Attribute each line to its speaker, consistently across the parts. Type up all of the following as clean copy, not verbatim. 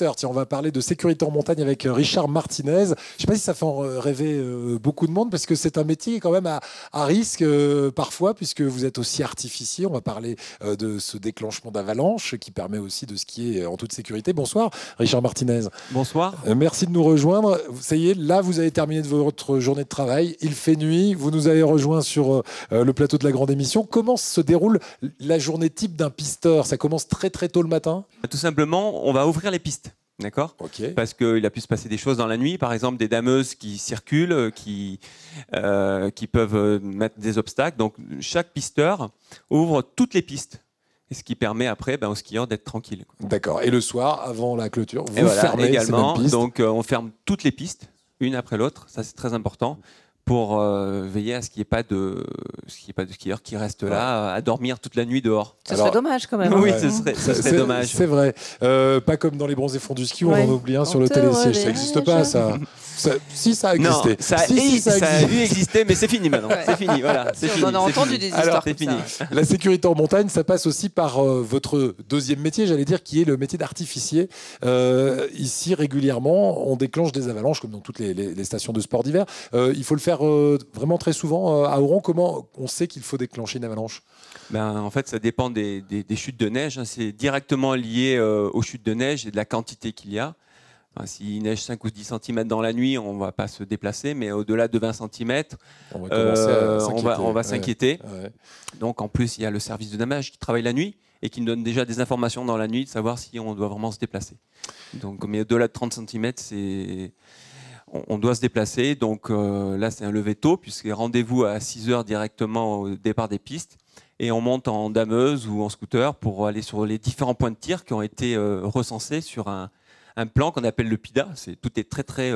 Speaker 1: pisteur. Tiens, on va parler de sécurité en montagne avec Richard Martinez. Je ne sais pas si ça fait rêver beaucoup de monde, parce que c'est un métier quand même à risque parfois, puisque vous êtes aussi artificier. On va parler de ce déclenchement d'avalanche qui permet aussi de skier en toute sécurité. Bonsoir, Richard Martinez.
Speaker 2: Bonsoir.
Speaker 1: Merci de nous rejoindre. Ça y est, là, vous avez terminé votre journée de travail. Il fait nuit. Vous nous avez rejoints sur le plateau de la grande émission. Comment se déroule la journée type d'un pisteur? Ça commence très très tôt le matin?
Speaker 2: Tout simplement, on va ouvrir les pistes. D'accord.
Speaker 1: Okay.
Speaker 2: Parce qu'il a pu se passer des choses dans la nuit, par exemple des dameuses qui circulent, qui peuvent mettre des obstacles. Donc chaque pisteur ouvre toutes les pistes. Et ce qui permet après aux skieurs d'être tranquilles.
Speaker 1: D'accord. Et le soir, avant la clôture, vous
Speaker 2: voilà,
Speaker 1: fermez
Speaker 2: également.
Speaker 1: ces mêmes pistes.
Speaker 2: Donc on ferme toutes les pistes, une après l'autre. Ça c'est très important, pour veiller à ce qu'il n'y ait pas de skieurs qui restent là à dormir toute la nuit dehors.
Speaker 3: Ce serait dommage quand même.
Speaker 2: Oui,
Speaker 1: ouais.
Speaker 2: ce serait dommage.
Speaker 1: C'est vrai. Pas comme dans les bronzés fonds du ski où on en oublie un sur le télésiège. Ça n'existe pas, ça. Si, ça a existé.
Speaker 2: Non, ça a dû exister, mais c'est fini maintenant. C'est fini, voilà.
Speaker 3: On en a entendu des histoires.
Speaker 1: Alors,
Speaker 3: c'est fini.
Speaker 1: La sécurité en montagne, ça passe aussi par votre deuxième métier, j'allais dire, qui est le métier d'artificier. Ici, régulièrement, on déclenche des avalanches, comme dans toutes les stations de sport d'hiver. Il faut le faire vraiment très souvent à Auron. Comment on sait qu'il faut déclencher une avalanche?
Speaker 2: En fait, ça dépend des chutes de neige. C'est directement lié aux chutes de neige et de la quantité qu'il y a. S'il neige 5 ou 10 cm dans la nuit, on ne va pas se déplacer, mais au-delà de 20 cm, on va s'inquiéter. Ouais. Donc en plus, il y a le service de damage qui travaille la nuit et qui nous donne déjà des informations dans la nuit de savoir si on doit vraiment se déplacer. Donc, mais au-delà de 30 cm, on doit se déplacer. Donc là, c'est un lever tôt, puisque rendez-vous à 6 h directement au départ des pistes. Et on monte en dameuse ou en scooter pour aller sur les différents points de tir qui ont été recensés sur un plan qu'on appelle le PIDA. Tout est très très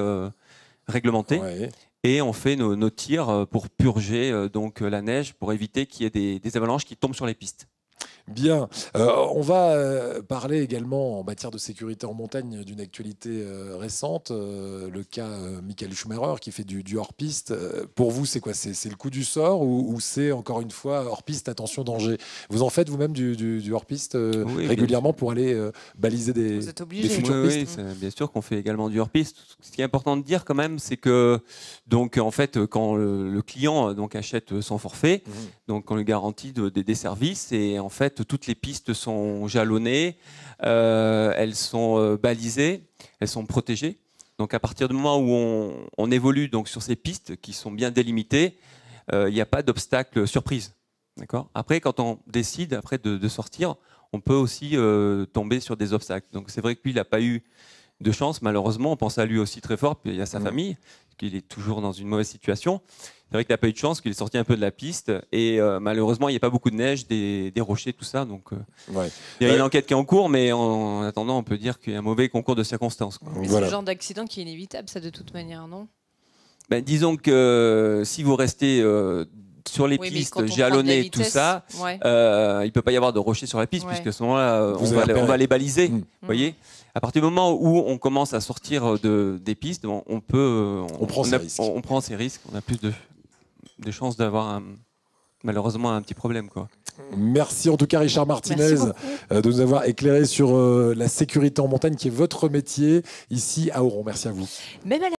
Speaker 2: réglementé. Ouais. Et on fait nos tirs pour purger donc la neige, pour éviter qu'il y ait des avalanches qui tombent sur les pistes.
Speaker 1: Bien. On va parler également en matière de sécurité en montagne d'une actualité récente, le cas Michael Schumacher qui fait du hors-piste. Pour vous, c'est quoi? C'est le coup du sort ou c'est encore une fois hors-piste, attention, danger? Vous en faites vous-même du hors-piste régulièrement pour aller baliser des futures pistes?
Speaker 2: Oui, bien sûr qu'on fait également du hors-piste. Ce qui est important de dire quand même, c'est que donc, en fait, quand le client achète son forfait, donc on lui garantit des services, et en fait toutes les pistes sont jalonnées, elles sont balisées, elles sont protégées. Donc à partir du moment où on évolue donc sur ces pistes qui sont bien délimitées, il n'y a pas d'obstacle surprise. D'accord. Après, quand on décide de sortir, on peut aussi tomber sur des obstacles. Donc c'est vrai que lui, il n'a pas eu de chance, malheureusement. On pense à lui aussi très fort, puis il y a sa famille, qu'il est toujours dans une mauvaise situation. C'est vrai qu'il n'a pas eu de chance, qu'il est sorti un peu de la piste, et malheureusement, il n'y a pas beaucoup de neige, des rochers, tout ça. Donc, il y a une enquête qui est en cours, mais en attendant, on peut dire qu'il y a un mauvais concours de circonstances.
Speaker 3: Mais c'est le genre d'accident qui est inévitable, ça, de toute manière, non?
Speaker 2: Disons que si vous restez sur les pistes jalonnées, tout ça, il ne peut pas y avoir de rochers sur la piste, puisque à ce moment-là, on va les baliser. Vous voyez, à partir du moment où on commence à sortir des pistes, on prend ces risques, on a plus de chances d'avoir malheureusement un petit problème, quoi.
Speaker 1: Merci en tout cas Richard Martinez de nous avoir éclairé sur la sécurité en montagne qui est votre métier ici à Auron. Merci à vous.